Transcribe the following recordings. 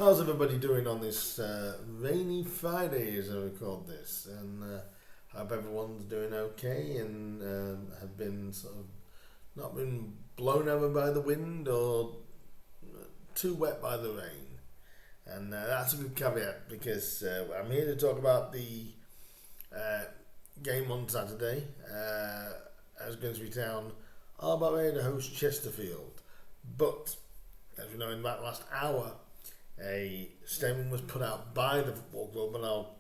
How's everybody doing on this rainy Friday as I record this? And hope everyone's doing okay and have been sort of not been blown over by the wind or too wet by the rain. And that's a good caveat because I'm here to talk about the game on Saturday as Grimsby Town are about ready to host Chesterfield. But as we know, in that last hour, a statement was put out by the football club, and I'll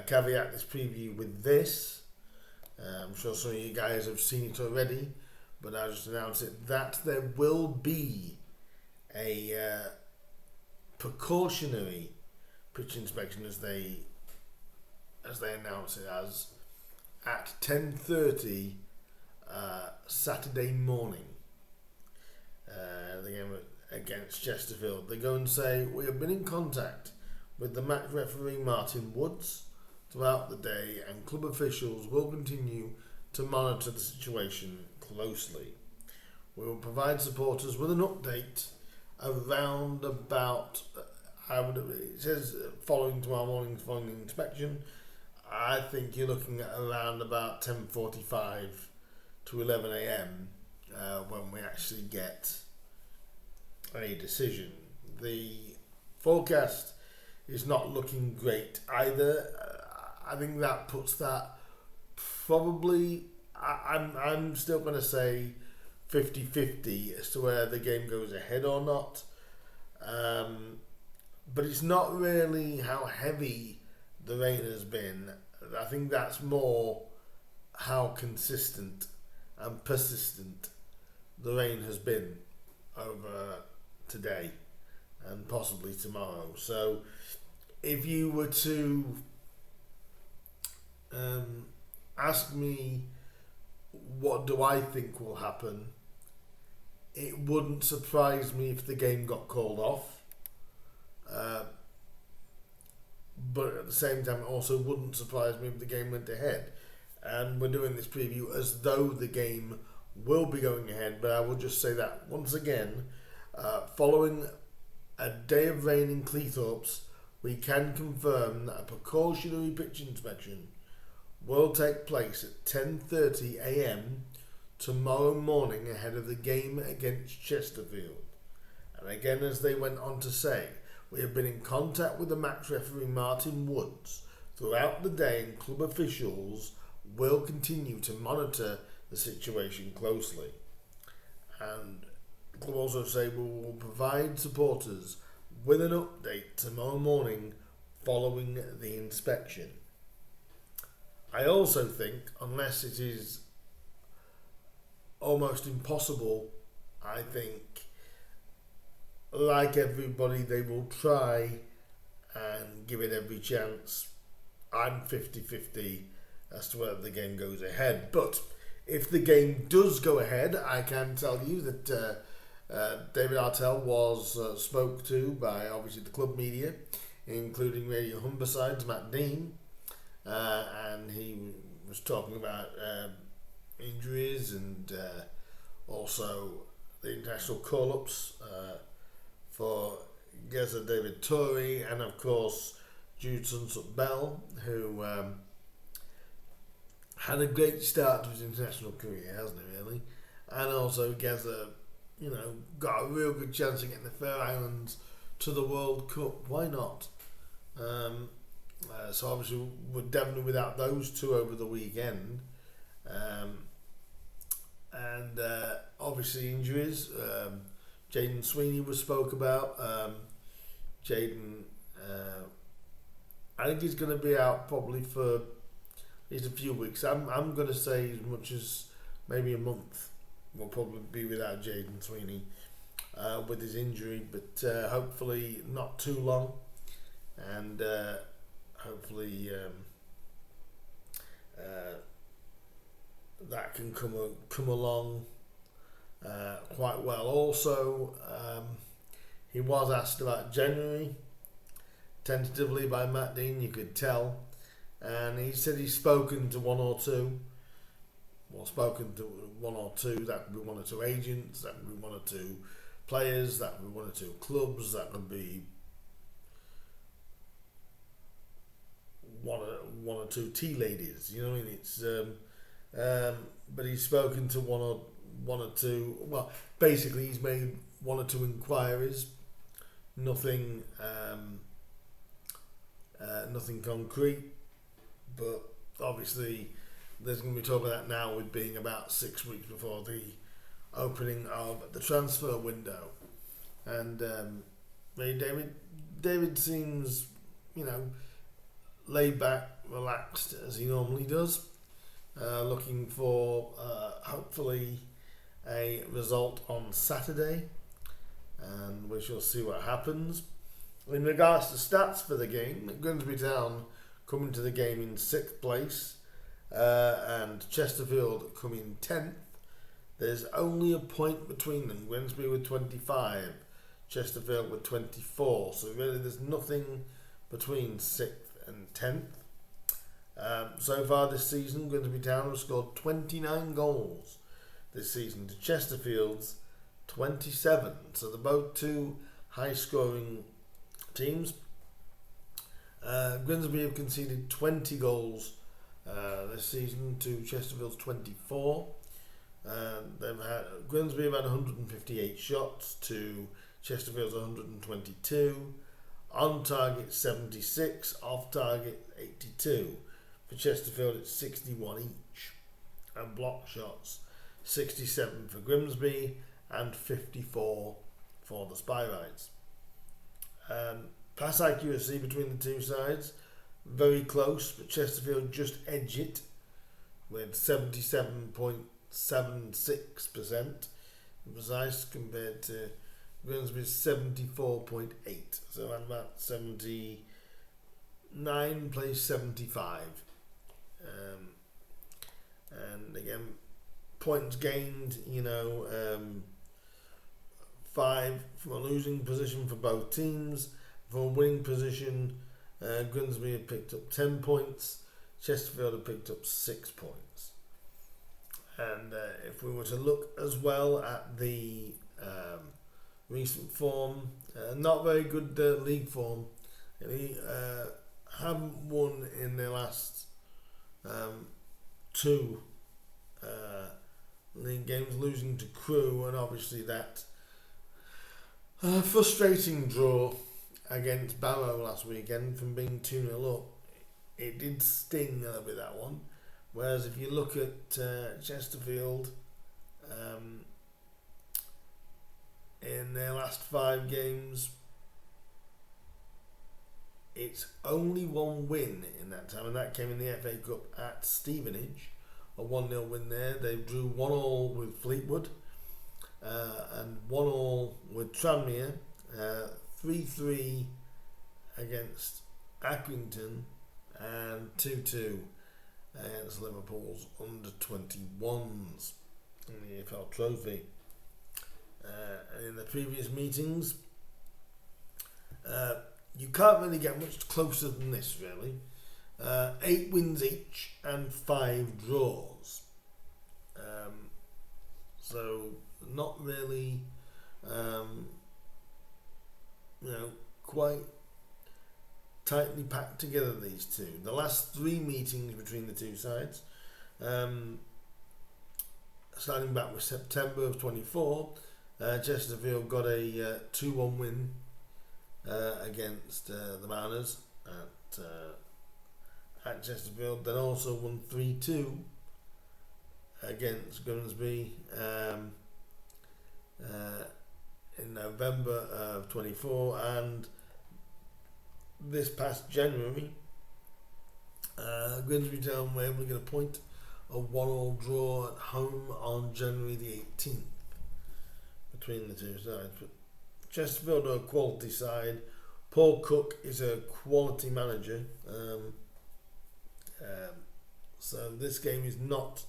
caveat this preview with this. I'm sure some of you guys have seen it already, but I'll just announce it that there will be a precautionary pitch inspection, as they announce it as, at 10:30 Saturday morning. The game against Chesterfield. They go and say, we have been in contact with the match referee Martin Woods throughout the day, and club officials will continue to monitor the situation closely. We will provide supporters with an update around about, it says following tomorrow morning, following the inspection. I think you're looking at around about 10:45 to 11 a.m. When we actually get a decision. The forecast is not looking great either. I think that puts that probably, I'm still going to say 50-50 as to where the game goes ahead or not. But it's not really how heavy the rain has been. I think that's more how consistent and persistent the rain has been over today and possibly tomorrow. So if you were to ask me what do I think will happen, it wouldn't surprise me if the game got called off, but at the same time it also wouldn't surprise me if the game went ahead. And we're doing this preview as though the game will be going ahead, but I will just say that once again, following a day of rain in Cleethorpes, we can confirm that a precautionary pitch inspection will take place at 10:30 a.m. tomorrow morning ahead of the game against Chesterfield. And again, as they went on to say, we have been in contact with the match referee Martin Woods throughout the day, and club officials will continue to monitor the situation closely. And the club also say we will provide supporters with an update tomorrow morning following the inspection. I also think, unless it is almost impossible, I think, like everybody, they will try and give it every chance. I'm 50-50 as to whether the game goes ahead. But if the game does go ahead, I can tell you that David Artell was spoke to by obviously the club media, including Radio Humberside's Matt Dean, and he was talking about injuries and also the international call-ups for Geza David Torrey and of course Jude Sunsup Bell, who had a great start to his international career, hasn't he, really? And also Geza, got a real good chance of getting the Faroe Islands to the World Cup. Why not? So obviously we're definitely without those two over the weekend. And obviously injuries. Jaden Sweeney was spoke about. Jaden, I think he's going to be out probably for at least a few weeks. I'm going to say as much as maybe a month. We'll probably be without Jaden Sweeney with his injury, but hopefully not too long, and hopefully that can come along quite well. Also, he was asked about January tentatively by Matt Dean, you could tell, and he said he's spoken to one or two. That could be one or two agents, that could be one or two players, that could be one or two clubs, that could be one or two tea ladies. You know what I mean? It's but he's spoken to one or two. Well, basically, he's made one or two inquiries. Nothing nothing concrete, but obviously there's going to be talk of that now, with being about 6 weeks before the opening of the transfer window. And David seems, laid back, relaxed as he normally does, looking for hopefully a result on Saturday, and we shall see what happens. In regards to stats for the game, Grimsby Town coming to the game in 6th place, and Chesterfield coming 10th. There's only a point between them. Grimsby with 25, Chesterfield with 24. So really there's nothing between 6th and 10th. So far this season, Grimsby Town have scored 29 goals this season to Chesterfield's 27. So they're both two high-scoring teams. Grimsby have conceded 20 goals this season to Chesterfield's 24. Grimsby have had 158 shots to Chesterfield's 122. On target 76, off target 82. For Chesterfield it's 61 each. And block shots 67 for Grimsby and 54 for the Spy Rides. Pass accuracy between the two sides, very close, but Chesterfield just edge it with 77.76% precise, compared to Grimsby's 74.8. So I'm about 79 plays 75. And again, points gained, 5 from a losing position for both teams. From a winning position, Grimsby have picked up 10 points, Chesterfield have picked up 6 points. And if we were to look as well at the recent form, not very good league form. They haven't won in their last 2 league games, losing to Crewe, and obviously that frustrating draw against Barrow last weekend from being 2-0 up. It did sting a little bit, that one. Whereas if you look at Chesterfield, in their last 5 games, it's only one win in that time, and that came in the FA Cup at Stevenage, a 1-0 win there. They drew 1-1 with Fleetwood, and 1-1 with Tranmere, 3-3 against Accrington, and 2-2 against Liverpool's under-21s in the EFL Trophy. And in the previous meetings, you can't really get much closer than this, really. 8 wins each and 5 draws. So not really, quite tightly packed together, these two. The last 3 meetings between the two sides, starting back with September of 24, Chesterfield got a 2-1 win against the Mariners at Chesterfield. Then also won 3-2 against Grimsby in November of 24, and this past January, Grimsby Town were able to get a point, a 1-1 draw at home on January the 18th between the two sides. But Chesterfield are a quality side. Paul Cook is a quality manager. So this game is not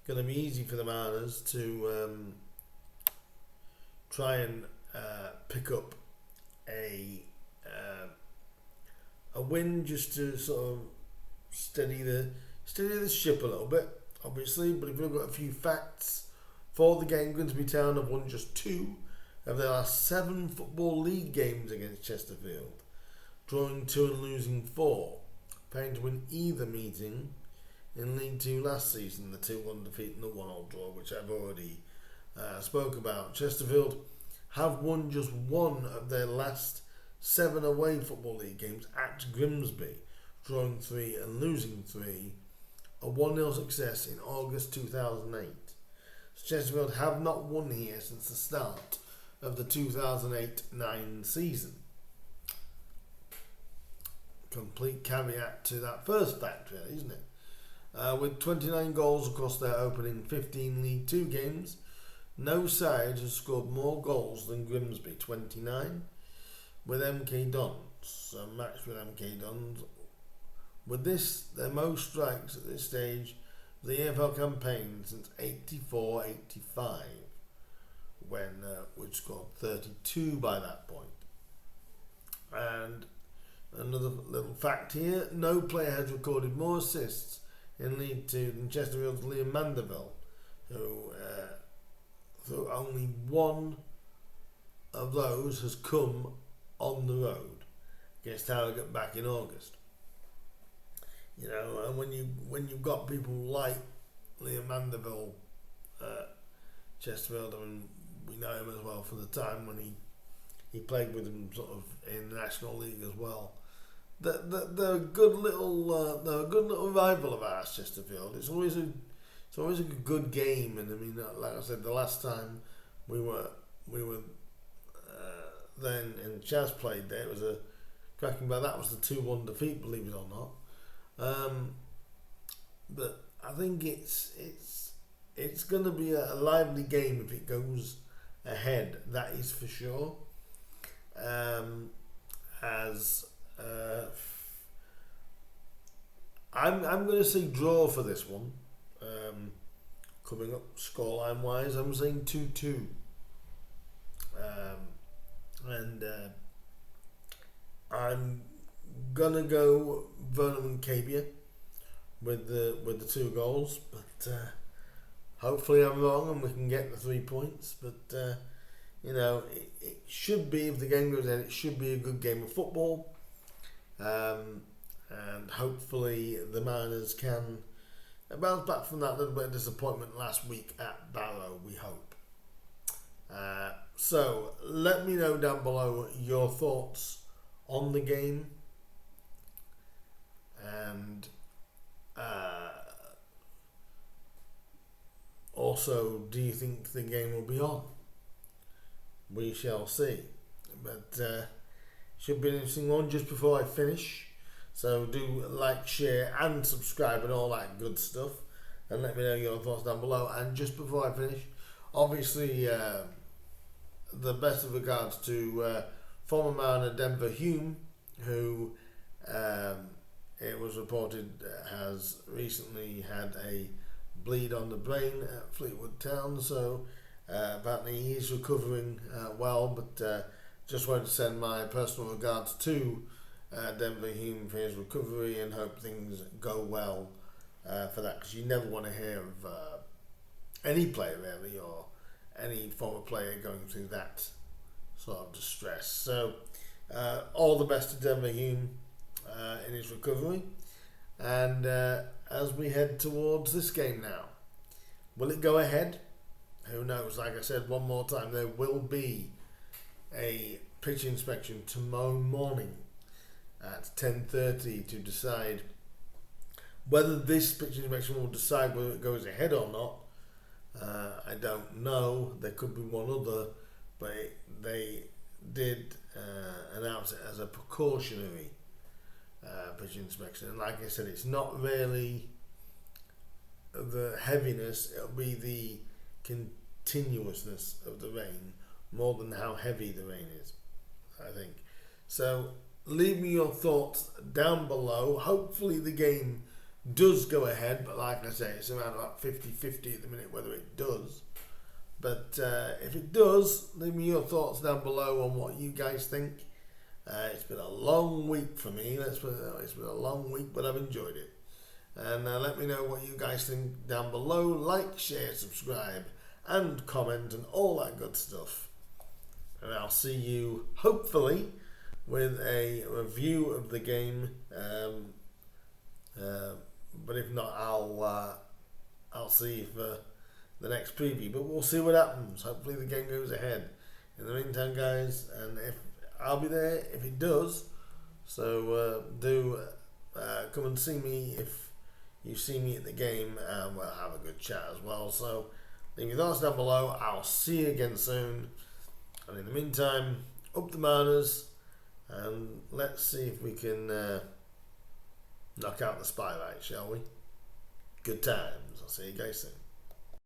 going to be easy for the Mariners to try and pick up a win, just to sort of steady the ship a little bit, obviously. But if we look at a few facts for the game, Grimsby Town have won just 2 of their last 7 Football League games against Chesterfield, drawing 2 and losing 4. failing to win either meeting in League 2 last season, the 2-1 defeat and the 1-1 draw, which I've already spoke about. Chesterfield have won just one of their last 7 away Football League games at Grimsby, drawing 3 and losing 3, a 1-0 success in August 2008. Chesterfield have not won here since the start of the 2008-9 season. Complete caveat to that first fact, really, isn't it? With 29 goals across their opening 15 League 2 games, no side has scored more goals than Grimsby, 29, with MK Dons, a match with MK Dons. With this, their most strikes at this stage of the EFL campaign since 84-85, when we'd scored 32 by that point. And another little fact here, no player has recorded more assists in League 2 than Chesterfield's Liam Mandeville, who through only one of those has come on the road against Harrogate back in August. You know, and when you've got people like Liam Mandeville, Chesterfield, I mean, we know him as well for the time when he played with them sort of in the National League as well. They're a good little rival of ours, Chesterfield. It's always a good game, and I mean, like I said, the last time we were then and Chaz played there, it was a cracking ball. That was the 2-1 defeat, believe it or not. But I think it's going to be a lively game if it goes ahead. That is for sure. I'm going to say draw for this one. Coming up scoreline wise, I'm saying 2-2. I'm gonna go Vernon and Cabia with the 2 goals, but hopefully I'm wrong and we can get the 3 points. But you know, it should be, if the game goes ahead, it should be a good game of football. And hopefully the Mariners can bounce back from that little bit of disappointment last week at Barrow, we hope. So let me know down below your thoughts on the game, and also, do you think the game will be on? We shall see. But should be an interesting one. Just before I finish, so do like, share and subscribe and all that good stuff, and let me know your thoughts down below. And just before I finish, obviously the best of regards to former Mariner Denver Hume, who it was reported has recently had a bleed on the brain at Fleetwood Town, so apparently he's recovering well, but just wanted to send my personal regards to Denver Hume for his recovery, and hope things go well for that, because you never want to hear of any player really, or any former player going through that sort of distress. So all the best to Denver Hume in his recovery, and as we head towards this game now, will it go ahead? Who knows? Like I said, one more time, there will be a pitch inspection tomorrow morning at 10:30 to decide whether this pitch inspection will decide whether it goes ahead or not. I don't know. There could be one other, but they did announce it as a precautionary pitch inspection. And like I said, it's not really the heaviness, it'll be the continuousness of the rain more than how heavy the rain is, I think. So leave me your thoughts down below. Hopefully the game does go ahead, but like I say, it's around about 50-50 at the minute whether it does. But if it does, leave me your thoughts down below on what you guys think. It's been a long week for me, let's put it that way. It's been a long week, but I've enjoyed it. And let me know what you guys think down below. Like, share, subscribe, and comment, and all that good stuff. And I'll see you, hopefully, with a review of the game But if not, I'll see for the next preview. But we'll see what happens. Hopefully the game goes ahead. In the meantime, guys, and if I'll be there if it does. So do come and see me if you see me at the game, and we'll have a good chat as well. So leave your thoughts down below. I'll see you again soon. And in the meantime, up the Mariners, and let's see if we can knock out the Spy Light, shall we? Good times. I'll see you guys soon.